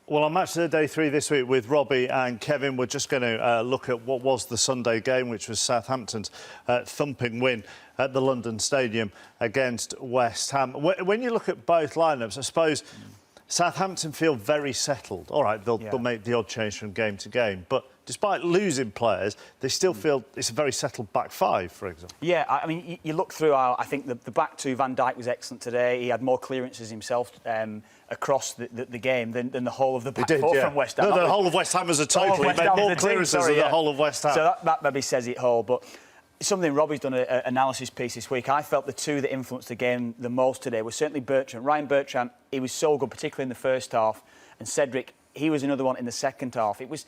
Well, on Match of the Day 3 this week with Robbie and Kevin, we're just going to look at what was the Sunday game, which was Southampton's thumping win at the London Stadium against West Ham. When you look at both lineups, I suppose Southampton feel very settled. All right, they'll make the odd change from game to game, but despite losing players, they still feel it's a very settled back five, for example. Yeah, I mean, you look through I think the back two, Van Dijk was excellent today. He had more clearances himself across the game than the whole of the back four from West Ham. No, the whole of West Ham as a total. He made more clearances than the whole of West Ham. So that maybe says it all, but something Robbie's done an analysis piece this week. I felt the two that influenced the game the most today were certainly Bertrand. Ryan Bertrand, he was so good, particularly in the first half, and Cedric, he was another one in the second half. It was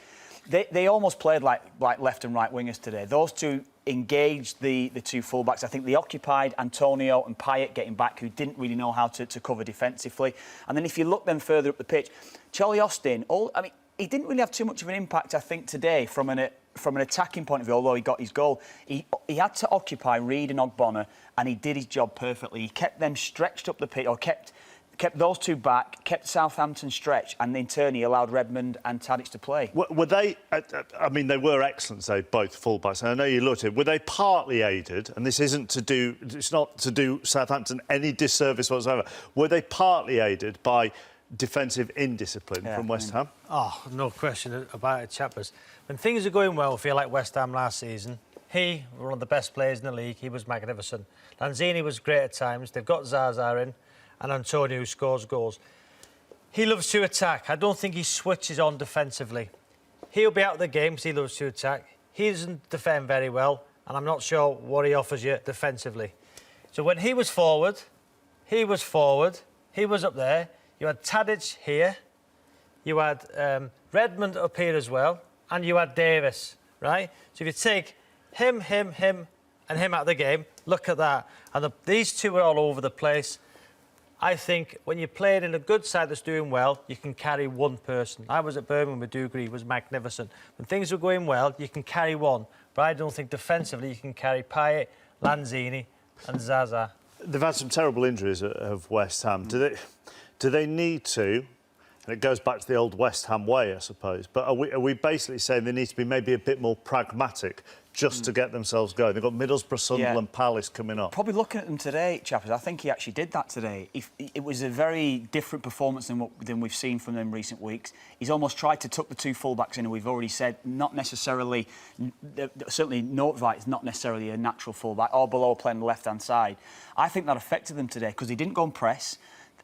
they almost played like left and right wingers today. Those two engaged the two fullbacks. I think they occupied Antonio and Payet getting back, who didn't really know how to cover defensively. And then if you look then further up the pitch, Charlie Austin, I mean, he didn't really have too much of an impact, I think, today from an attacking point of view, although he got his goal. He had to occupy Reed and Ogbonna, and he did his job perfectly. He kept them stretched up the pitch, or kept those two back, kept Southampton stretched, and in turn he allowed Redmond and Tadic to play. Were they, I mean, they were excellent, say, both fullbacks, and I know you looked at it. Were they partly aided, and this isn't to do, it's not to do Southampton any disservice whatsoever, were they partly aided by defensive indiscipline from West Ham? Oh, no question about it, chappers. When things are going well, I feel like West Ham last season, he was one of the best players in the league. He was magnificent. Lanzini was great at times. They've got Zaza in, and Antonio, who scores goals. He loves to attack. I don't think he switches on defensively. He'll be out of the game because he loves to attack. He doesn't defend very well, and I'm not sure what he offers you defensively. So when he was forward, he was up there. You had Tadic here, you had Redmond up here as well, and you had Davis, right? So if you take him, and him out of the game, look at that. And these two are all over the place. I think when you're playing in a good side that's doing well, you can carry one person. I was at Birmingham with Dougherty, he was magnificent. When things were going well, you can carry one. But I don't think defensively you can carry Payet, Lanzini and Zaza. They've had some terrible injuries of West Ham. Do they need to, and it goes back to the old West Ham way, I suppose, but are we basically saying they need to be maybe a bit more pragmatic just to get themselves going? They've got Middlesbrough, Sunderland, Palace coming up. Probably looking at them today, chappers, I think he actually did that today. It was a very different performance than we've seen from them in recent weeks. He's almost tried to tuck the two fullbacks in, and we've already said not necessarily, certainly Notvite is not necessarily a natural fullback, or below playing the left-hand side. I think that affected them today because he didn't go and press.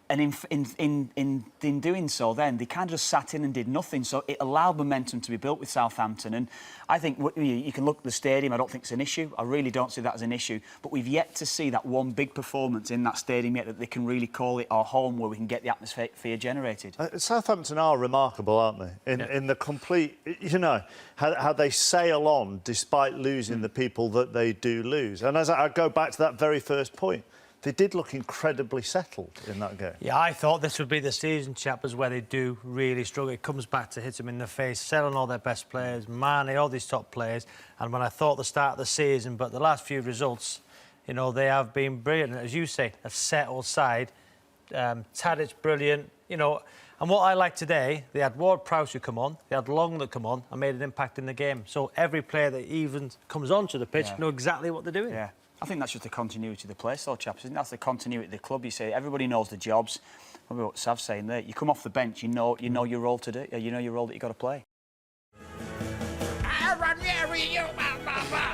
And in doing so, then they kind of just sat in and did nothing. So it allowed momentum to be built with Southampton. And I think you can look at the stadium. I don't think it's an issue. I really don't see that as an issue. But we've yet to see that one big performance in that stadium yet that they can really call it our home, where we can get the atmosphere generated. Southampton are remarkable, aren't they? In the complete, you know, how they sail on despite losing the people that they do lose. And as I go back to that very first point, they did look incredibly settled in that game. Yeah, I thought this would be the season, chappers, where they do really struggle. It comes back to hit them in the face, selling all their best players, Mane, all these top players. And when I thought the start of the season, but the last few results, you know, they have been brilliant. As you say, a settled side. Tadic, brilliant, you know. And what I like today, they had Ward-Prowse who come on, they had Long that come on and made an impact in the game. So every player that even comes onto the pitch know exactly what they're doing. Yeah. I think that's just the continuity of the place, though, chaps. I think that's the continuity of the club. You say everybody knows the jobs. Probably what Sav's saying there. You come off the bench, you know your role to do. You know your role that you got to play.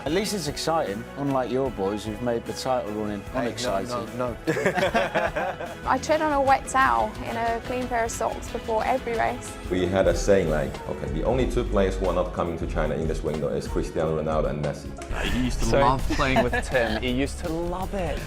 At least it's exciting, unlike your boys who've made the title running unexciting. No. I tread on a wet towel in a clean pair of socks before every race. We had a saying like, okay, the only two players who are not coming to China in this window is Cristiano Ronaldo and Messi. He used to love playing with Tim. He used to love it.